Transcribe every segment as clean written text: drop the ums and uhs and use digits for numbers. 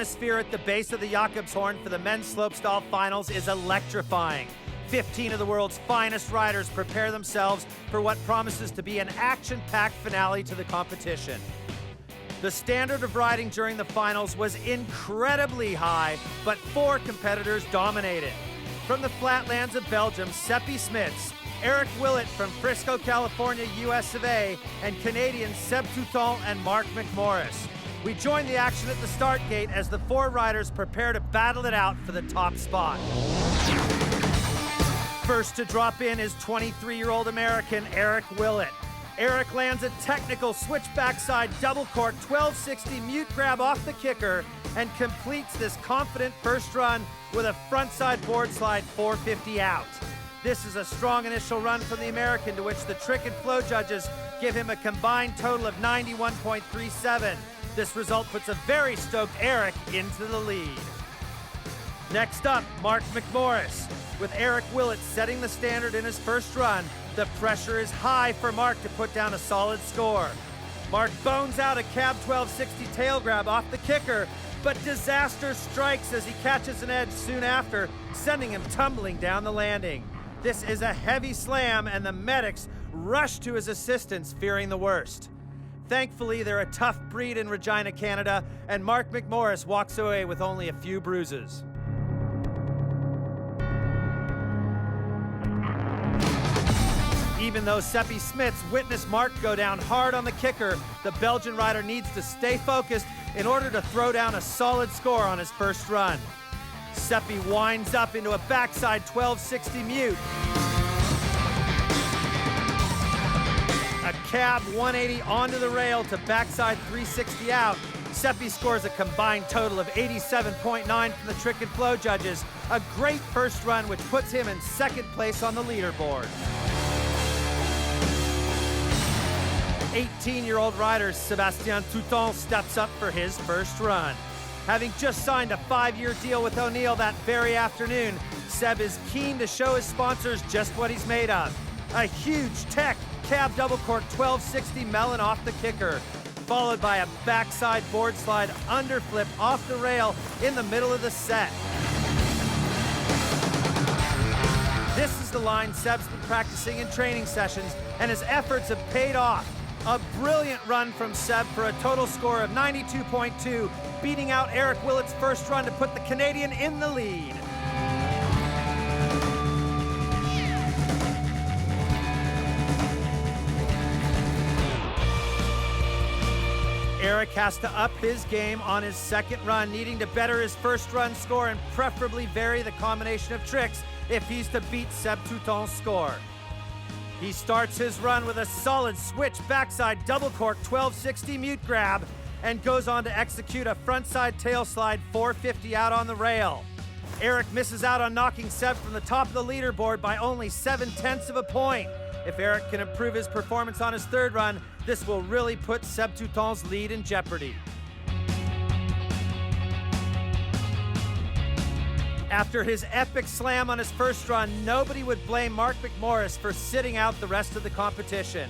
atmosphere at the base of the Jakobshorn for the men's slopestyle finals is electrifying. 15 of the world's finest riders prepare themselves for what promises to be an action-packed finale to the competition. The standard of riding during the finals was incredibly high, but 4 competitors dominated. From the flatlands of Belgium, Seppe Smits, Eric Willett from Frisco, California, US of A, and Canadians Seppe Toutant and Mark McMorris. We join the action at the start gate as the 4 riders prepare to battle it out for the top spot. First to drop in is 23-year-old American Eric Willett. Eric lands a technical switch backside double cork 1260 mute grab off the kicker and completes this confident first run with a frontside board slide 450 out. This is a strong initial run from the American, to which the trick and flow judges give him a combined total of 91.37. This result puts a very stoked Eric into the lead. Next up, Mark McMorris. With Eric Willett setting the standard in his first run, the pressure is high for Mark to put down a solid score. Mark bones out a cab 1260 tail grab off the kicker, but disaster strikes as he catches an edge soon after, sending him tumbling down the landing. This is a heavy slam, and the medics rush to his assistance, fearing the worst. Thankfully, they're a tough breed in Regina, Canada, and Mark McMorris walks away with only a few bruises. Even though Seppe Smits witnessed Mark go down hard on the kicker, the Belgian rider needs to stay focused in order to throw down a solid score on his first run. Seppe winds up into a backside 1260 mute. A cab 180 onto the rail to backside 360 out. Seppe scores a combined total of 87.9 from the trick and flow judges. A great first run, which puts him in second place on the leaderboard. 18-year-old rider Sebastien Toutant steps up for his first run. Having just signed a 5-year deal with O'Neill that very afternoon, Seb is keen to show his sponsors just what he's made of. A huge tech cab double cork 1260 melon off the kicker, followed by a backside board slide underflip off the rail in the middle of the set. This is the line Seb's been practicing in training sessions, and his efforts have paid off. A brilliant run from Seb for a total score of 92.2, beating out Eric Willett's first run to put the Canadian in the lead. Eric has to up his game on his second run, needing to better his first run score and preferably vary the combination of tricks if he's to beat Seppe Toutant's score. He starts his run with a solid switch backside double cork 1260 mute grab and goes on to execute a frontside tail slide 450 out on the rail. Eric misses out on knocking Seb from the top of the leaderboard by only 0.7 of a point. If Eric can improve his performance on his third run, this will really put Seppe Toutant's lead in jeopardy. After his epic slam on his first run, nobody would blame Mark McMorris for sitting out the rest of the competition.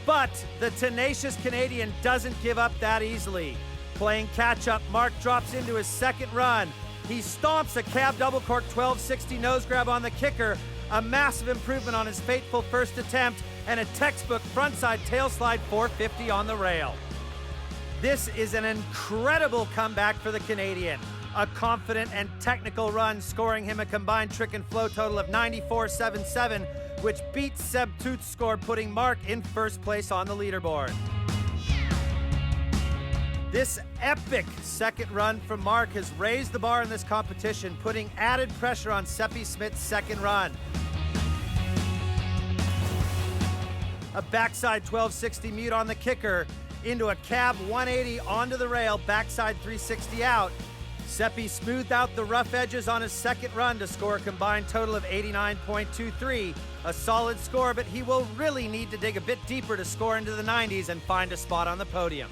But the tenacious Canadian doesn't give up that easily. Playing catch-up, Mark drops into his second run. He stomps a cab double cork 1260 nose grab on the kicker, a massive improvement on his fateful first attempt, and a textbook frontside tail slide 450 on the rail. This is an incredible comeback for the Canadian. A confident and technical run, scoring him a combined trick and flow total of 94.77, which beats Seb Tout's score, putting Mark in first place on the leaderboard. This epic second run from Mark has raised the bar in this competition, putting added pressure on Seppe Smits' second run. A backside 1260 mute on the kicker into a cab 180 onto the rail, backside 360 out. Seppe smoothed out the rough edges on his second run to score a combined total of 89.23. A solid score, but he will really need to dig a bit deeper to score into the 90s and find a spot on the podium.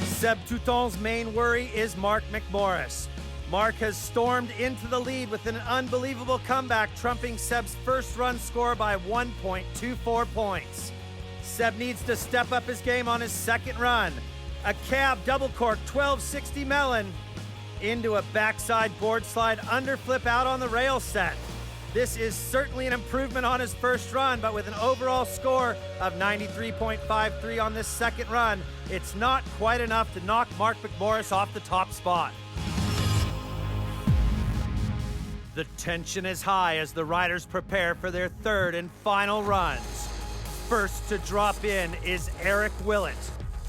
Seppe Toutant's main worry is Mark McMorris. Mark has stormed into the lead with an unbelievable comeback, trumping Seb's first run score by 1.24 points. Seb needs to step up his game on his second run. A cab double cork 1260 melon into a backside board slide underflip out on the rail set. This is certainly an improvement on his first run, but with an overall score of 93.53 on this second run, it's not quite enough to knock Mark McMorris off the top spot. The tension is high as the riders prepare for their third and final runs. First to drop in is Eric Willett.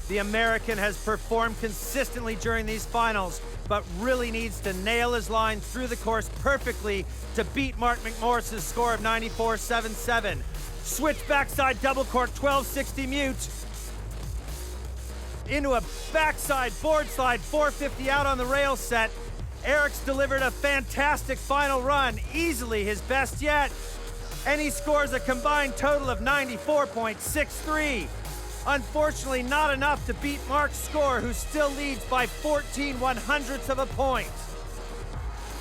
The American has performed consistently during these finals, but really needs to nail his line through the course perfectly to beat Mark McMorris' score of 94.77. Switch backside double cork 1260 mute into a backside board slide 450 out on the rail set. Eric's delivered a fantastic final run, easily his best yet, and he scores a combined total of 94.63. Unfortunately, not enough to beat Mark's score, who still leads by 14/100ths of a point.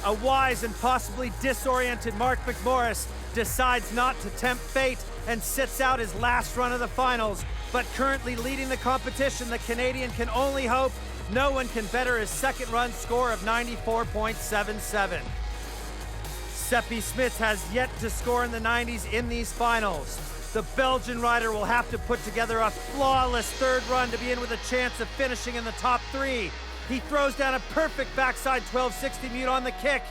A wise and possibly disoriented Mark McMorris decides not to tempt fate and sits out his last run of the finals, but currently leading the competition, the Canadian can only hope no one can better his second run score of 94.77. Seppe Smits has yet to score in the 90s in these finals. The Belgian rider will have to put together a flawless third run to be in with a chance of finishing in the top three. He throws down a perfect backside 1260 mute on the kick,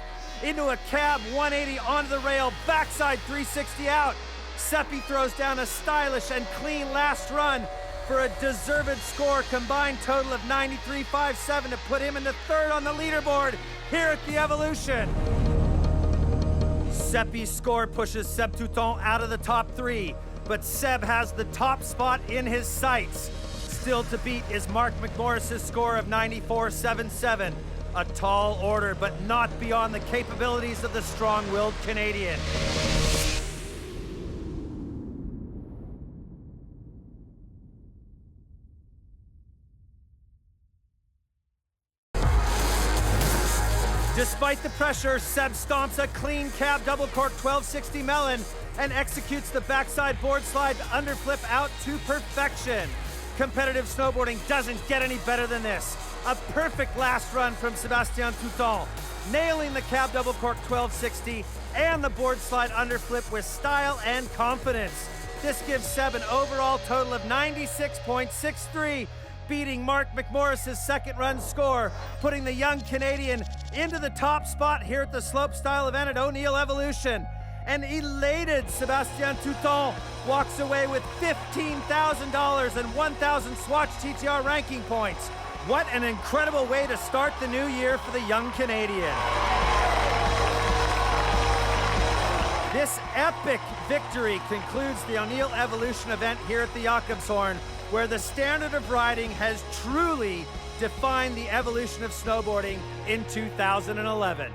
into a cab 180 onto the rail, backside 360 out. Seppe throws down a stylish and clean last run for a deserved score, combined total of 93.57 to put him into third on the leaderboard here at the Evolution. Seppe's score pushes Seb Toutant out of the top three, but Seb has the top spot in his sights. Still to beat is Mark McMorris' score of 94.77. A tall order, but not beyond the capabilities of the strong-willed Canadian. Despite the pressure, Seb stomps a clean cab double cork 1260 melon and executes the backside board slide underflip out to perfection. Competitive snowboarding doesn't get any better than this. A perfect last run from Sebastien Toutant, nailing the cab double cork 1260 and the board slide underflip with style and confidence. This gives Seb an overall total of 96.63, beating Mark McMorris' second run score, putting the young Canadian into the top spot here at the Slopestyle event at O'Neill Evolution. And elated Sebastien Toutant walks away with $15,000 and 1,000 Swatch TTR ranking points. What an incredible way to start the new year for the young Canadian. This epic victory concludes the O'Neill Evolution event here at the Jakobshorn, where the standard of riding has truly defined the evolution of snowboarding in 2011.